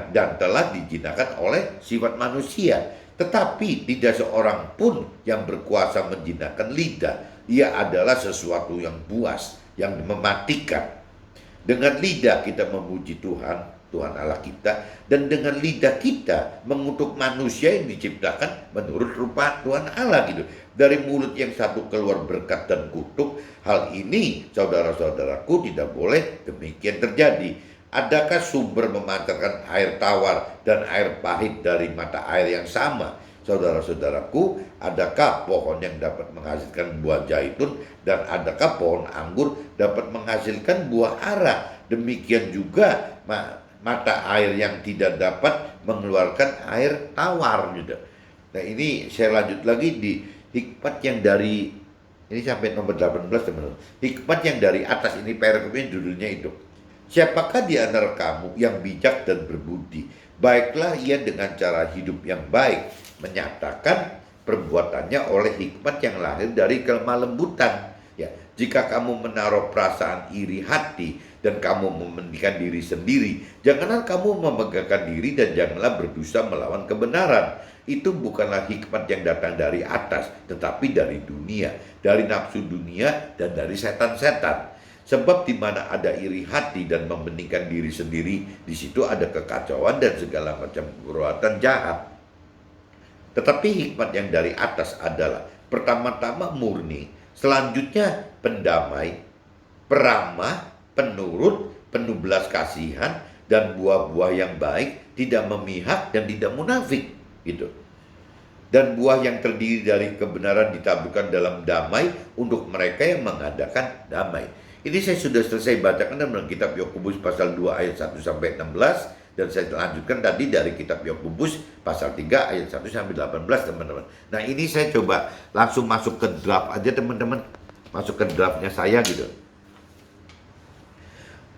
dan telah dijinakan oleh sifat manusia. Tetapi tidak seorang pun yang berkuasa menjinakkan lidah. Ia adalah sesuatu yang buas, yang mematikan. Dengan lidah kita memuji Tuhan, Tuhan Allah kita, dan dengan lidah kita mengutuk manusia yang diciptakan menurut rupa Tuhan Allah gitu. Dari mulut yang satu keluar berkat dan kutuk. Hal ini, saudara-saudaraku, tidak boleh demikian terjadi. Adakah sumber memancarkan air tawar dan air pahit dari mata air yang sama? Saudara-saudaraku, adakah pohon yang dapat menghasilkan buah zaitun dan adakah pohon anggur dapat menghasilkan buah ara? Demikian juga mata air yang tidak dapat mengeluarkan air tawar gitu. Nah, ini saya lanjut lagi di hikmat yang dari ini sampai nomor 18, teman-teman. Hikmat yang dari atas, ini paragrafnya judulnya itu. Siapakah di antara kamu yang bijak dan berbudi? Baiklah ia dengan cara hidup yang baik, menyatakan perbuatannya oleh hikmat yang lahir dari kelemah lembutan. Ya, jika kamu menaruh perasaan iri hati dan kamu mementingkan diri sendiri, janganlah kamu memegahkan diri dan janganlah berdosa melawan kebenaran. Itu bukanlah hikmat yang datang dari atas, tetapi dari dunia, dari nafsu dunia dan dari setan-setan. Sebab di mana ada iri hati dan mementingkan diri sendiri, di situ ada kekacauan dan segala macam perbuatan jahat. Tetapi hikmat yang dari atas adalah pertama-tama murni, selanjutnya pendamai, peramah, penurut, penuh belas kasihan, dan buah-buah yang baik, tidak memihak dan tidak munafik gitu. Dan buah yang terdiri dari kebenaran ditaburkan dalam damai untuk mereka yang mengadakan damai. Ini saya sudah selesai bacakan dalam kitab Yakobus pasal 2 ayat 1 sampai 16, dan saya lanjutkan tadi dari kitab Yakobus pasal 3 ayat 1 sampai 18, teman-teman. Nah, ini saya coba langsung masuk ke draft aja, teman-teman. Masuk ke draftnya saya gitu.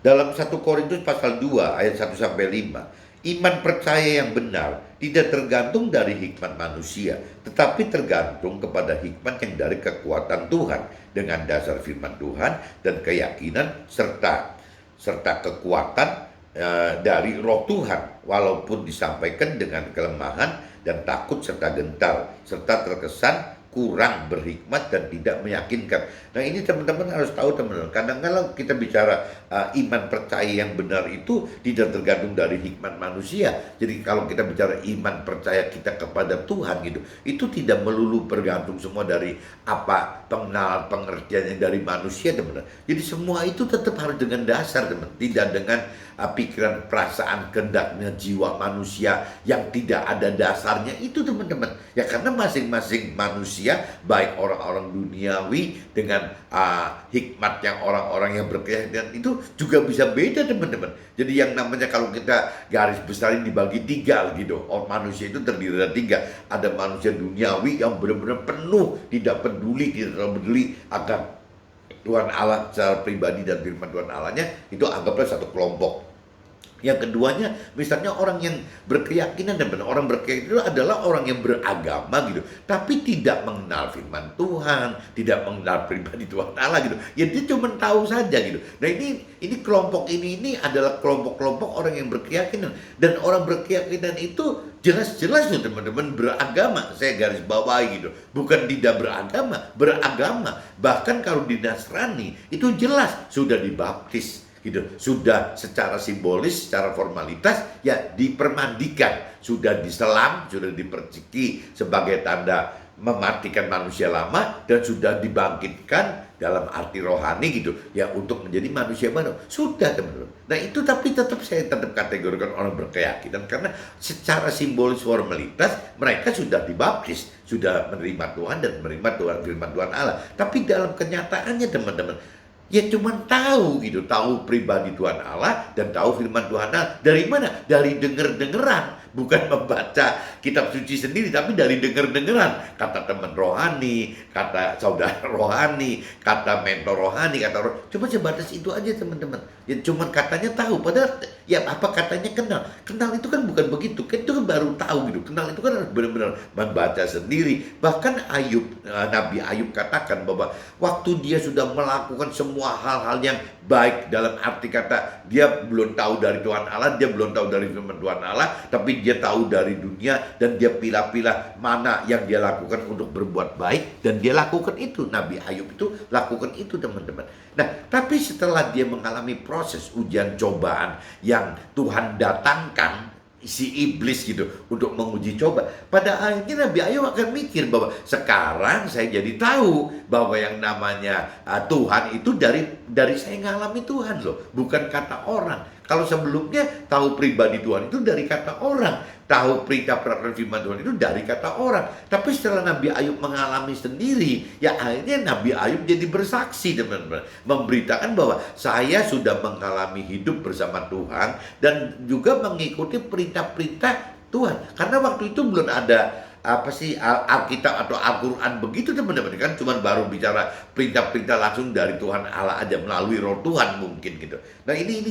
Dalam 1 Korintus pasal 2 ayat 1 sampai 5, iman percaya yang benar tidak tergantung dari hikmat manusia, tetapi tergantung kepada hikmat yang dari kekuatan Tuhan dengan dasar firman Tuhan dan keyakinan serta kekuatan dari Roh Tuhan, walaupun disampaikan dengan kelemahan dan takut serta gentar serta terkesan kurang berhikmat dan tidak meyakinkan. Nah, ini teman-teman harus tahu, teman-teman. Kadang-kadang kita bicara iman percaya yang benar itu tidak tergantung dari hikmat manusia. Jadi kalau kita bicara iman percaya kita kepada Tuhan gitu, itu tidak melulu bergantung semua dari apa pengenalan pengertiannya dari manusia, teman-teman. Jadi semua itu tetap harus dengan dasar, teman. Tidak dengan pikiran, perasaan, kehendaknya jiwa manusia yang tidak ada dasarnya itu, teman-teman. Ya, karena masing-masing manusia, baik orang-orang duniawi dengan hikmat yang orang-orang yang berkeyakinan itu juga bisa beda, teman-teman. Jadi yang namanya kalau kita garis besarin dibagi tiga gitu, manusia itu terdiri dari tiga. Ada manusia duniawi yang benar-benar penuh, tidak peduli akan Tuhan Allah secara pribadi dan firman Tuhan Allahnya, itu anggaplah satu kelompok. Yang keduanya, misalnya orang yang berkeyakinan, dan orang berkeyakinan itu adalah orang yang beragama gitu, tapi tidak mengenal firman Tuhan, tidak mengenal pribadi Tuhan Allah gitu. Ya dia cuma tahu saja gitu. Nah, ini kelompok ini adalah kelompok-kelompok orang yang berkeyakinan, dan orang berkeyakinan itu jelas-jelas tuh, teman-teman, beragama. Saya garis bawahi gitu, bukan tidak beragama. Bahkan kalau di Nasrani itu jelas sudah dibaptis, gitu. Sudah secara simbolis, secara formalitas ya dipermandikan, sudah diselam, sudah diperciki sebagai tanda mematikan manusia lama, dan sudah dibangkitkan dalam arti rohani gitu ya untuk menjadi manusia baru. Sudah, teman-teman. Nah itu, tapi saya tetap kategorikan orang berkeyakinan karena secara simbolis formalitas mereka sudah dibaptis, sudah menerima Tuhan dan menerima Tuhan, firman Tuhan Allah. Tapi dalam kenyataannya, teman-teman, ya cuma tahu gitu, tahu pribadi Tuhan Allah dan tahu firman Tuhan Allah. Dari mana? Dari denger-dengeran. Bukan membaca kitab suci sendiri, tapi dari denger-dengeran. Kata teman rohani, kata saudara rohani, kata mentor rohani, cuma sebatas itu aja, teman-teman. Ya cuma katanya tahu, padahal ya apa katanya kenal. Kenal itu kan bukan begitu, kan itu kan baru tahu gitu. Kenal itu kan harus benar-benar membaca sendiri. Bahkan Nabi Ayub katakan bahwa waktu dia sudah melakukan semua hal-hal yang baik, dalam arti kata dia belum tahu dari Tuhan Allah, dia belum tahu dari firman Tuhan Allah, tapi dia tahu dari dunia, dan dia pilah-pilah mana yang dia lakukan untuk berbuat baik, dan dia lakukan itu. Nabi Ayub itu lakukan itu, teman-teman. Nah, tapi setelah dia mengalami proses ujian cobaan yang Tuhan datangkan, si iblis gitu untuk menguji coba, pada akhirnya Nabi Ayub akan mikir bahwa sekarang saya jadi tahu bahwa yang namanya Tuhan itu dari saya ngalami Tuhan loh, bukan kata orang. Kalau sebelumnya tahu pribadi Tuhan itu dari kata orang, tahu perintah-peraturan firman Tuhan itu dari kata orang. Tapi setelah Nabi Ayub mengalami sendiri, ya akhirnya Nabi Ayub jadi bersaksi, teman-teman, memberitakan bahwa saya sudah mengalami hidup bersama Tuhan dan juga mengikuti perintah-perintah Tuhan. Karena waktu itu belum ada Alkitab atau Al-Quran begitu, teman-teman, kan cuma baru bicara perintah-perintah langsung dari Tuhan Allah aja melalui roh Tuhan mungkin gitu. Nah ini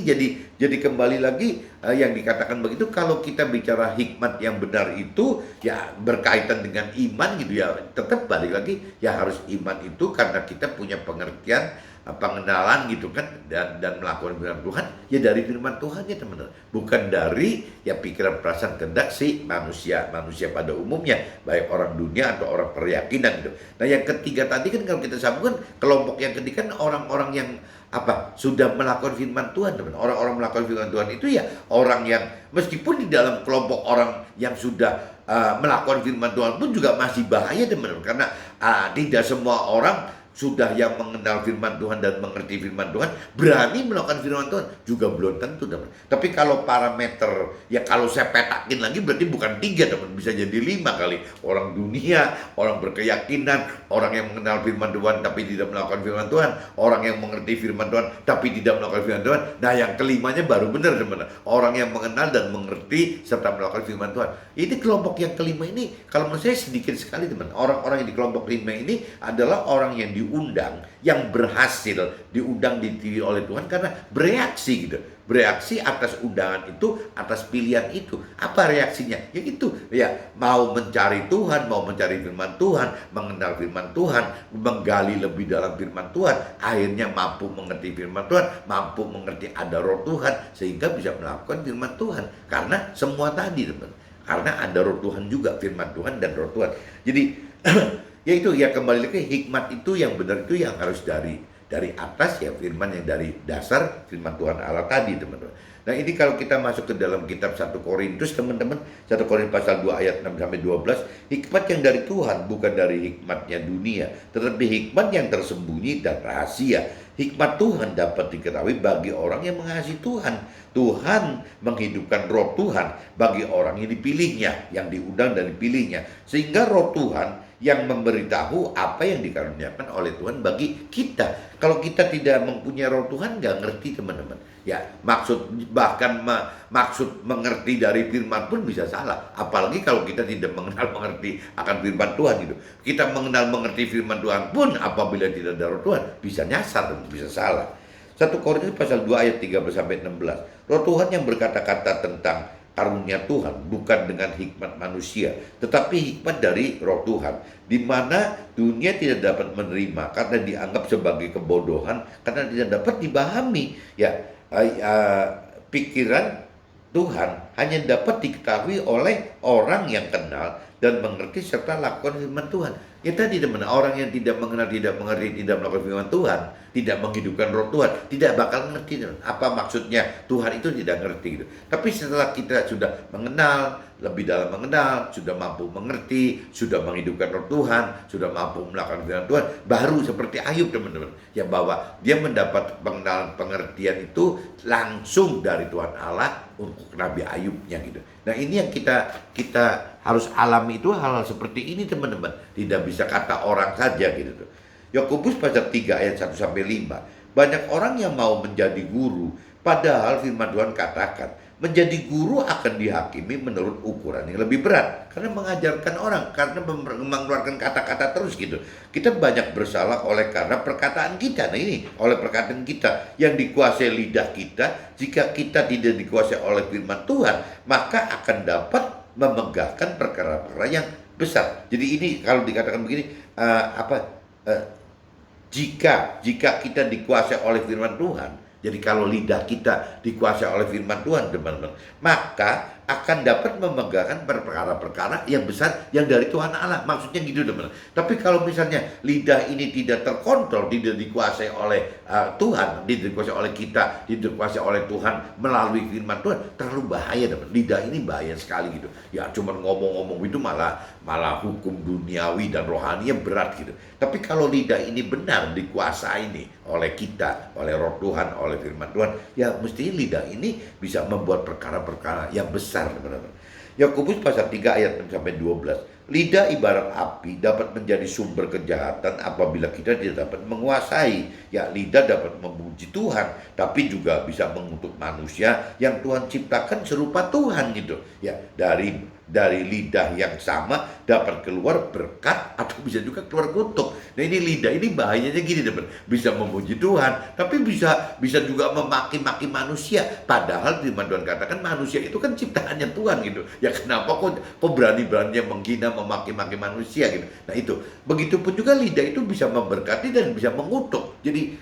jadi kembali lagi yang dikatakan begitu, kalau kita bicara hikmat yang benar itu ya berkaitan dengan iman gitu ya, tetap balik lagi ya harus iman itu karena kita punya pengertian, pengenalan gitu kan, dan melakukan firman Tuhan ya dari firman Tuhan ya, teman-teman, bukan dari ya pikiran, perasaan, kehendak si manusia pada umumnya, baik orang dunia atau orang peryakinan gitu. Nah yang ketiga tadi kan kalau kita sambungkan, kelompok yang ketiga kan orang-orang yang sudah melakukan firman Tuhan, teman. Orang-orang melakukan firman Tuhan itu ya orang yang meskipun di dalam kelompok orang yang sudah melakukan firman Tuhan pun juga masih bahaya, teman-teman, karena tidak semua orang sudah yang mengenal firman Tuhan dan mengerti firman Tuhan berani melakukan firman Tuhan, juga belum tentu, teman. Tapi kalau parameter ya kalau saya petakin lagi berarti bukan 3, teman, bisa jadi 5 kali. Orang dunia, orang berkeyakinan, orang yang mengenal firman Tuhan tapi tidak melakukan firman Tuhan, orang yang mengerti firman Tuhan tapi tidak melakukan firman Tuhan. Nah yang kelimanya baru benar, teman, orang yang mengenal dan mengerti serta melakukan firman Tuhan. Ini kelompok yang kelima ini kalau menurut saya sedikit sekali, teman. Orang-orang yang di kelompok kelima ini adalah orang yang diundang, yang berhasil diundang, dipilih oleh Tuhan karena bereaksi gitu, bereaksi atas undangan itu, atas pilihan itu. Apa reaksinya? Ya itu ya, mau mencari Tuhan, mau mencari firman Tuhan, mengenal firman Tuhan, menggali lebih dalam firman Tuhan, akhirnya mampu mengerti firman Tuhan, mampu mengerti ada roh Tuhan sehingga bisa melakukan firman Tuhan. Karena semua tadi, teman, karena ada roh Tuhan juga, firman Tuhan dan roh Tuhan. Jadi ya itu ya, kembali lagi hikmat itu yang benar itu yang harus dari atas ya, firman yang dari dasar firman Tuhan Allah tadi, teman-teman. Nah ini kalau kita masuk ke dalam kitab 1 Korintus, teman-teman, 1 Korintus pasal 2 ayat 6-12, hikmat yang dari Tuhan bukan dari hikmatnya dunia, tetapi hikmat yang tersembunyi dan rahasia. Hikmat Tuhan dapat diketahui bagi orang yang mengasihi Tuhan. Tuhan menghidupkan roh Tuhan bagi orang yang dipilihnya, yang diundang dan dipilihnya, sehingga roh Tuhan yang memberitahu apa yang dikaruniakan oleh Tuhan bagi kita. Kalau kita tidak mempunyai roh Tuhan, nggak ngerti, teman-teman. Ya, maksud mengerti dari firman pun bisa salah. Apalagi kalau kita tidak mengerti akan firman Tuhan gitu. Kita mengerti firman Tuhan pun apabila tidak ada roh Tuhan, bisa nyasar, bisa salah. 1 Korintus pasal 2 ayat 13-16. Roh Tuhan yang berkata-kata tentang karunia Tuhan bukan dengan hikmat manusia, tetapi hikmat dari roh Tuhan, di mana dunia tidak dapat menerima karena dianggap sebagai kebodohan, karena tidak dapat dipahami ya pikiran Tuhan hanya dapat diketahui oleh orang yang kenal dan mengerti serta lakukan firman Tuhan. Ya tadi teman, orang yang tidak mengenal, tidak mengerti, tidak melakukan firman Tuhan, tidak menghidupkan roh Tuhan, tidak bakal ngerti apa maksudnya Tuhan itu, tidak ngerti gitu. Tapi setelah kita sudah mengenal, lebih dalam mengenal, sudah mampu mengerti, sudah menghidupkan roh Tuhan, sudah mampu melakukan firman Tuhan, baru seperti Ayub teman-teman, ya bahwa dia mendapat pengenalan pengertian itu langsung dari Tuhan Allah untuk Nabi Ayubnya gitu. Nah ini yang kita harus alami, itu hal-hal seperti ini teman-teman. Tidak bisa kata orang saja gitu tuh. Yakobus pasal 3 ayat 1 sampai 5. Banyak orang yang mau menjadi guru, padahal firman Tuhan katakan, menjadi guru akan dihakimi menurut ukuran yang lebih berat. Karena mengajarkan orang, karena mengeluarkan kata-kata terus gitu. Kita banyak bersalah oleh karena perkataan kita. Nah ini, oleh perkataan kita yang dikuasai lidah kita. Jika kita tidak dikuasai oleh firman Tuhan, maka akan dapat memegahkan perkara-perkara yang besar. Jadi ini kalau dikatakan begini, jika kita dikuasai oleh firman Tuhan, jadi kalau lidah kita dikuasai oleh firman Tuhan teman-teman, maka akan dapat memegahkan perkara-perkara yang besar yang dari Tuhan Allah. Maksudnya gitu teman-teman. Tapi kalau misalnya lidah ini tidak terkontrol, tidak dikuasai oleh Tuhan, tidak dikuasai oleh kita, tidak dikuasai oleh Tuhan melalui firman Tuhan, terlalu bahaya teman. Lidah ini bahaya sekali gitu. Ya cuman ngomong-ngomong itu malah hukum duniawi dan rohani yang berat gitu. Tapi kalau lidah ini benar dikuasai nih oleh kita, oleh roh Tuhan, oleh firman Tuhan, ya mestinya lidah ini bisa membuat perkara-perkara yang besar teman-teman. Yakobus pasal 3 ayat 6 sampai 12. Lidah ibarat api, dapat menjadi sumber kejahatan apabila kita tidak dapat menguasai. Ya lidah dapat memuji Tuhan, tapi juga bisa mengutuk manusia yang Tuhan ciptakan serupa Tuhan gitu. Ya dari lidah yang sama dapat keluar berkat atau bisa juga keluar kutuk. Nah ini lidah ini bahayanya gini teman, bisa memuji Tuhan tapi bisa juga memaki-maki manusia. Padahal firman Tuhan katakan manusia itu kan ciptaannya Tuhan gitu. Ya kenapa kok berani-beraninya menghina, memaki-maki manusia gitu. Nah itu, begitupun juga lidah itu bisa memberkati dan bisa mengutuk. Jadi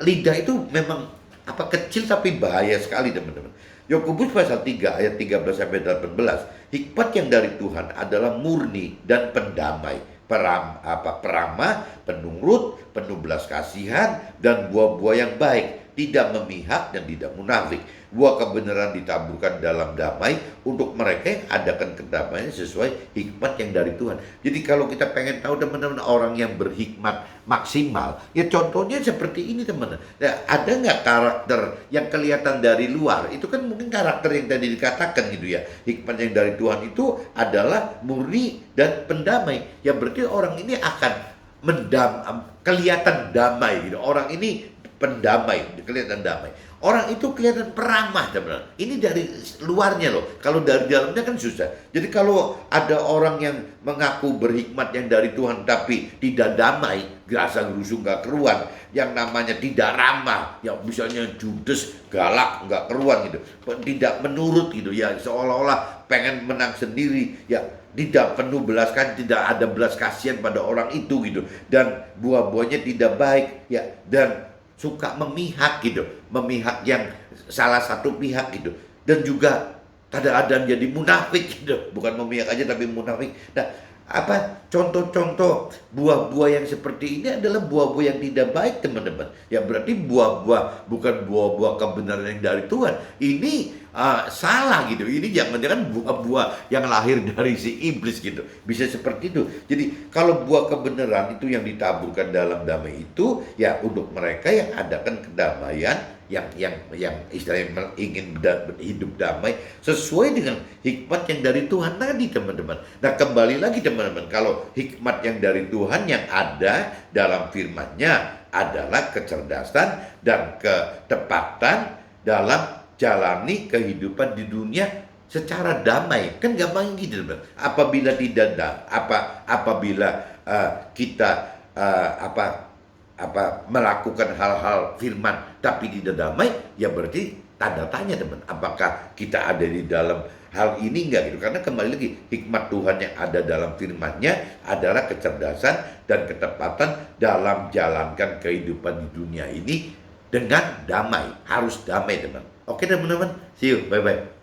lidah itu memang kecil tapi bahaya sekali teman-teman. Yakobus pasal 3 ayat 13 sampai 18. Hikmat yang dari Tuhan adalah murni dan pendamai, peramah, penurut, penuh belas kasihan dan buah-buah yang baik, tidak memihak dan tidak munafik. Buah kebenaran ditaburkan dalam damai untuk mereka yang adakan kedamaian sesuai hikmat yang dari Tuhan. Jadi kalau kita pengen tahu teman-teman orang yang berhikmat maksimal, ya contohnya seperti ini teman-teman. Ya, ada nggak karakter yang kelihatan dari luar? Itu kan mungkin karakter yang tadi dikatakan gitu ya. Hikmat yang dari Tuhan itu adalah murni dan pendamai. Ya berarti orang ini akan kelihatan damai gitu. Orang ini pendamai, kelihatan damai. Orang itu kelihatan peramah teman-teman. Ini dari luarnya loh. Kalau dari dalamnya kan susah. Jadi kalau ada orang yang mengaku berhikmat yang dari Tuhan tapi tidak damai, gerasa gerusu nggak keruan, yang namanya tidak ramah, yang misalnya judes, galak, nggak keruan gitu, tidak menurut gitu ya, seolah-olah pengen menang sendiri ya, tidak penuh belas kasihan, tidak ada belas kasihan pada orang itu gitu, dan buah-buahnya tidak baik ya, dan suka memihak gitu, memihak yang salah satu pihak gitu, dan juga kadang-kadang jadi munafik gitu, bukan memihak aja tapi munafik. Nah, contoh-contoh buah-buah yang seperti ini adalah buah-buah yang tidak baik teman-teman. Ya berarti buah-buah bukan buah-buah kebenaran yang dari Tuhan. Ini salah gitu. Ini jangan-jangan buah-buah yang lahir dari si iblis gitu. Bisa seperti itu. Jadi kalau buah kebenaran itu yang ditaburkan dalam damai itu ya untuk mereka yang adakan kedamaian, yang istilahnya ingin hidup damai sesuai dengan hikmat yang dari Tuhan tadi teman-teman. Nah kembali lagi teman-teman, kalau hikmat yang dari Tuhan yang ada dalam firman-Nya adalah kecerdasan dan ketepatan dalam jalani kehidupan di dunia secara damai. Kan gampang gitu teman. Apabila tidak apabila kita melakukan hal-hal firman tapi tidak damai, ya berarti tanda tanya teman, apakah kita ada di dalam hal ini enggak gitu. Karena kembali lagi hikmat Tuhan yang ada dalam firman-Nya adalah kecerdasan dan ketepatan dalam jalankan kehidupan di dunia ini dengan damai. Harus damai teman. Oke teman-teman, see you, bye bye.